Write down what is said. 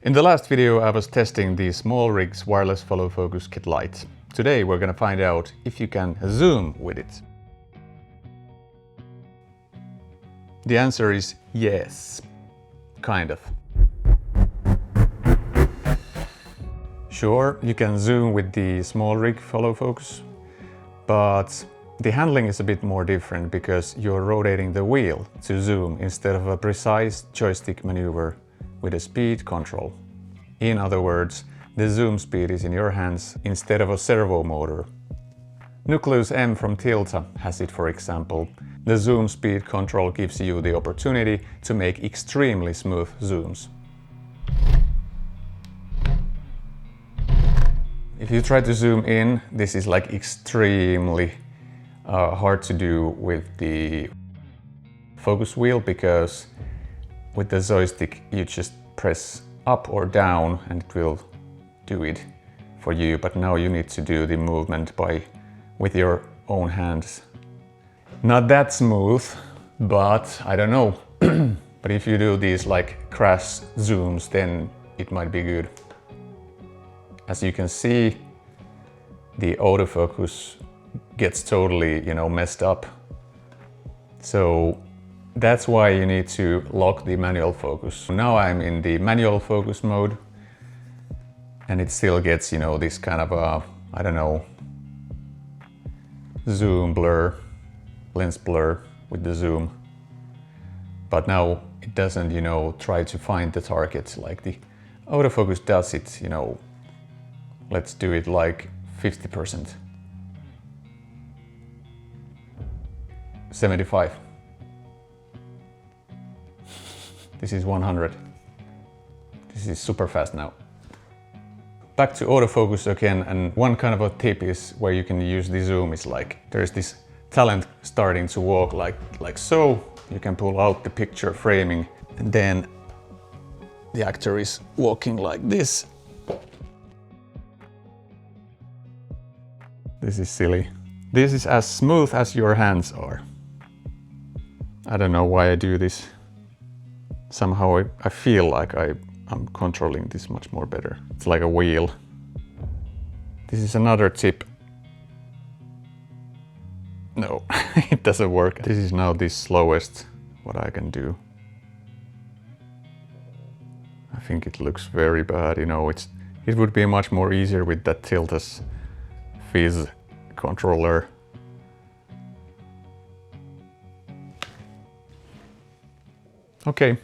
In the last video I was testing the SmallRig's wireless follow focus kit Lite. Today we're gonna find out if you can zoom with it. The answer is yes, kind of. Sure, you can zoom with the SmallRig follow focus, but the handling is a bit more different because you're rotating the wheel to zoom instead of a precise joystick maneuver with a speed control. In other words, the zoom speed is in your hands instead of a servo motor. Nucleus M from Tilta has it, for example. The zoom speed control gives you the opportunity to make extremely smooth zooms. If you try to zoom in, this is like extremely hard to do with the focus wheel, because with the joystick you just press up or down and it will do it for you, but now you need to do the movement with your own hands. Not that smooth, but I don't know. But if you do these like crash zooms, then it might be good. As you can see, the autofocus gets totally, messed up. So that's why you need to lock the manual focus. Now I'm in the manual focus mode and it still gets, this kind of a, I don't know, zoom blur, lens blur with the zoom. But now it doesn't, try to find the target like the autofocus does it, Let's do it like 50%. 75. This is 100. This is super fast now. Back to autofocus again, and one kind of a tip is where you can use the zoom is like there's this talent starting to walk like so. You can pull out the picture framing and then the actor is walking like this. This is silly. This is as smooth as your hands are. I don't know why I do this. Somehow I feel like I'm controlling this much more better. It's like a wheel. This is another tip. No, it doesn't work. This is now the slowest what I can do. I think it looks very bad, it would be much more easier with that Tilta's Fizz controller. Okay,